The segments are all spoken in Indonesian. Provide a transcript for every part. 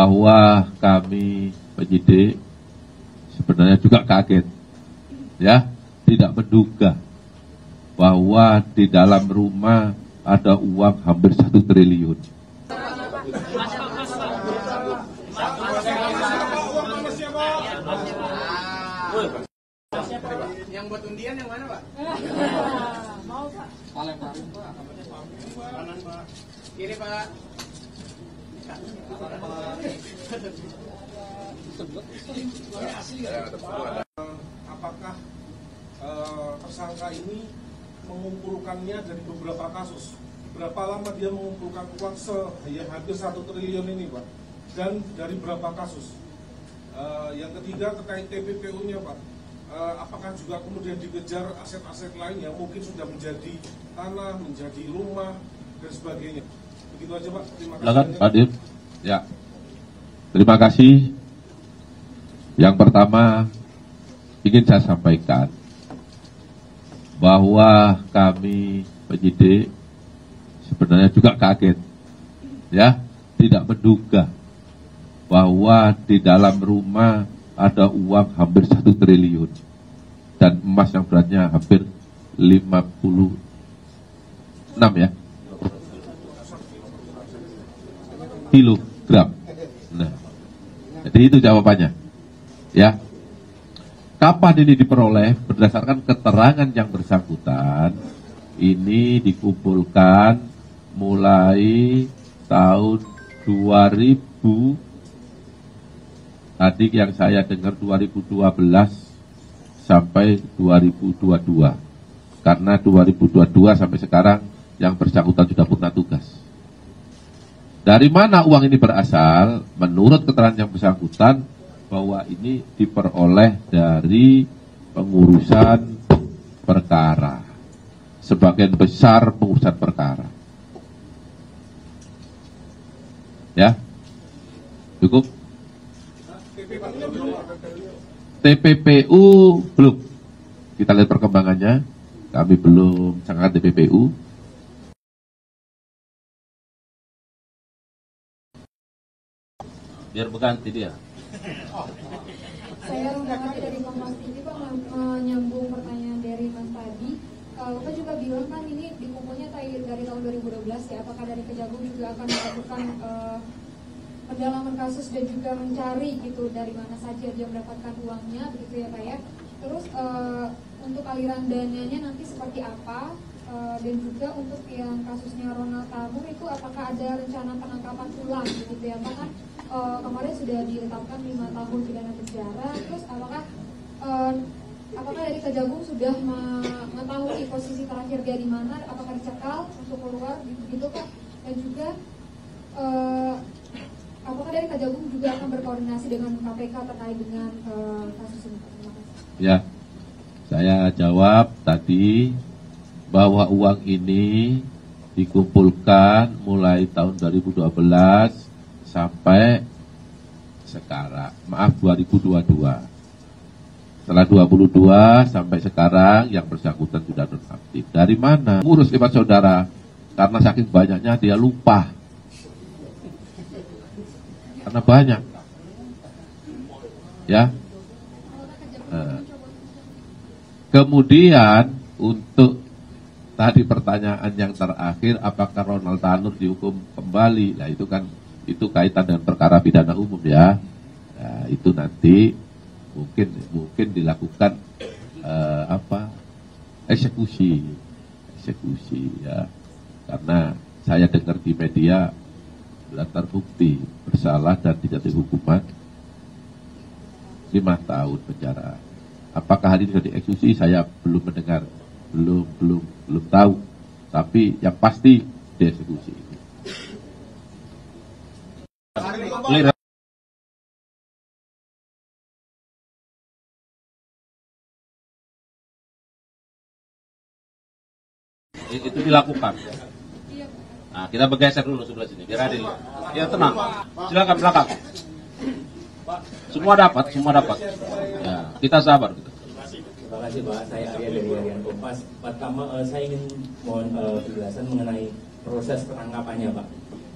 bahwa kami penyidik sebenarnya juga kaget, ya, tidak menduga bahwa di dalam rumah ada uang hampir 1 triliun. Yang buat undian yang mana, Pak? Mau, Pak. Paling-paling, Pak. Kanan, Pak. Kiri, Pak. Apakah tersangka ini mengumpulkannya dari beberapa kasus? Berapa lama dia mengumpulkan uang hampir 1 triliun ini, Pak? Dan dari berapa kasus? Yang ketiga terkait TPPU-nya, Pak. Apakah juga kemudian dikejar aset-aset lain yang mungkin sudah menjadi tanah, menjadi rumah, dan sebagainya? Begitu aja, Pak. Terima kasih. Silakan, Hadir. Ya. Terima kasih. Yang pertama, ingin saya sampaikan bahwa kami penyidik sebenarnya juga kaget, ya, tidak menduga bahwa di dalam rumah ada uang hampir 1 triliun dan emas yang beratnya hampir 56 ya kilogram. Nah, jadi itu jawabannya, ya. Kapan ini diperoleh? Berdasarkan keterangan yang bersangkutan, ini dikumpulkan mulai tahun 2000. Tadi yang saya dengar 2012 sampai 2022. Karena 2022 sampai sekarang yang bersangkutan sudah purna tugas. Dari mana uang ini berasal? Menurut keterangan yang bersangkutan, bahwa ini diperoleh dari pengurusan perkara. Sebagian besar pengurusan perkara. Ya, cukup. TPPU belum. Kita lihat perkembangannya. Kami belum sangat TPPU. Biar berganti dia. Saya Rungkati dari Kompas TV, Pak, menyambung pertanyaan dari Mas tadi. Bapak juga bilang kan ini dikumpulnya dari tahun 2012 ya. Apakah dari Kejagung juga akan melakukan pendalaman kasus dan juga mencari gitu dari mana saja dia mendapatkan uangnya, begitu ya Pak ya. Terus untuk aliran dananya nanti seperti apa, dan juga untuk yang kasusnya Ronald Tanur itu apakah ada rencana penangkapan ulang begitu ya Pak? Kan kemarin sudah ditetapkan 5 tahun pidana penjara. Terus apakah dari Kejagung sudah mengetahui posisi terakhir dia di mana, apakah dicekal untuk keluar gitu Pak? Dan juga apakah dari Kejagung juga akan berkoordinasi dengan KPK terkait dengan kasus ini? Terima kasih. Ya, saya jawab tadi bahwa uang ini dikumpulkan mulai tahun 2012 sampai sekarang, maaf 2022. Setelah 2022 sampai sekarang yang bersangkutan sudah nonaktif. Dari mana? Ngurus lewat saudara. Karena saking banyaknya dia lupa. Karena banyak. Ya. Kemudian untuk tadi pertanyaan yang terakhir, apakah Ronald Tanur dihukum kembali? Nah itu kan itu kaitan dengan perkara pidana umum ya. Nah, itu nanti mungkin dilakukan eksekusi ya. Karena saya dengar di media sudah terbukti bersalah dan tidak dihukuman 5 tahun penjara. Apakah hari ini sudah dieksekusi? Saya belum mendengar, belum tahu. Tapi yang pasti dieksekusi. Itu dilakukan. Nah, kita bergeser dulu sebelah sini, biar adil. Ya tenang. Silakan belakang. Semua dapat. Ya, kita sabar. Terima kasih Pak, saya Arya dari Harian Kompas. Pertama, saya ingin mohon penjelasan mengenai proses penangkapannya Pak.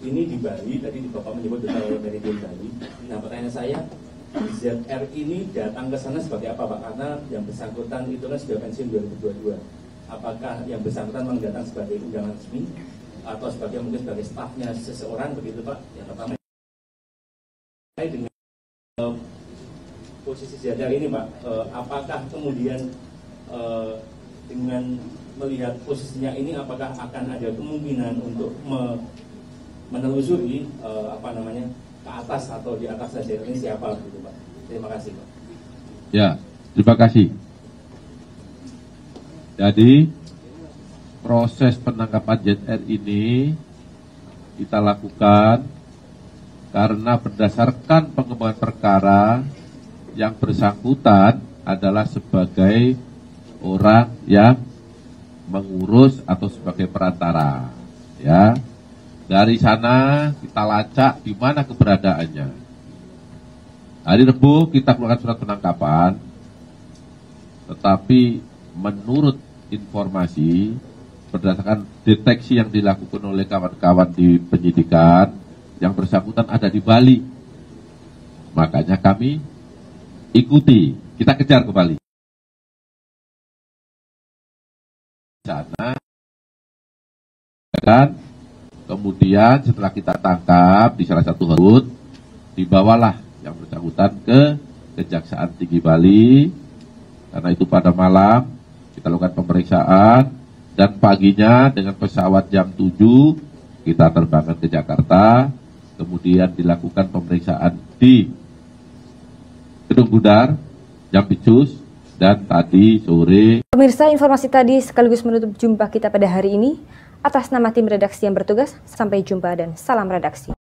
ini di Bali, tadi Bapak menyebut Duta Meridian Bali. Nah, pertanyaan saya, ZR ini datang ke sana sebagai apa, Pak? Karena yang bersangkutan itu kan sudah pensiun 2022. Apakah yang bersangkutan memang datang sebagai undangan resmi atau mungkin sebagai stafnya seseorang, begitu Pak? Yang pertama. Dengan posisi ZR ini, Pak, apakah kemudian dengan melihat posisinya ini, apakah akan ada kemungkinan untuk menelusuri ke atas atau di atas ZR ini siapa, gitu Pak? Terima kasih, Pak. Ya, terima kasih. Jadi proses penangkapan ZR ini kita lakukan karena berdasarkan pengembangan perkara yang bersangkutan adalah sebagai orang yang mengurus atau sebagai perantara, ya. Dari sana kita lacak di mana keberadaannya. Hari Rabu kita keluarkan surat penangkapan, tetapi menurut informasi berdasarkan deteksi yang dilakukan oleh kawan-kawan di penyidikan, yang bersangkutan ada di Bali. Makanya kami ikuti, kita kejar ke Bali. Sana, dan kemudian setelah kita tangkap di salah satu hut, dibawalah yang bersangkutan ke Kejaksaan Tinggi Bali. Karena itu pada malam kita lakukan pemeriksaan dan paginya dengan pesawat jam 7 kita terbangkan ke Jakarta, kemudian dilakukan pemeriksaan di Gedung Budar, Jampicus, dan tadi sore. Pemirsa, informasi tadi sekaligus menutup jumpa kita pada hari ini. Atas nama tim redaksi yang bertugas, sampai jumpa dan salam redaksi.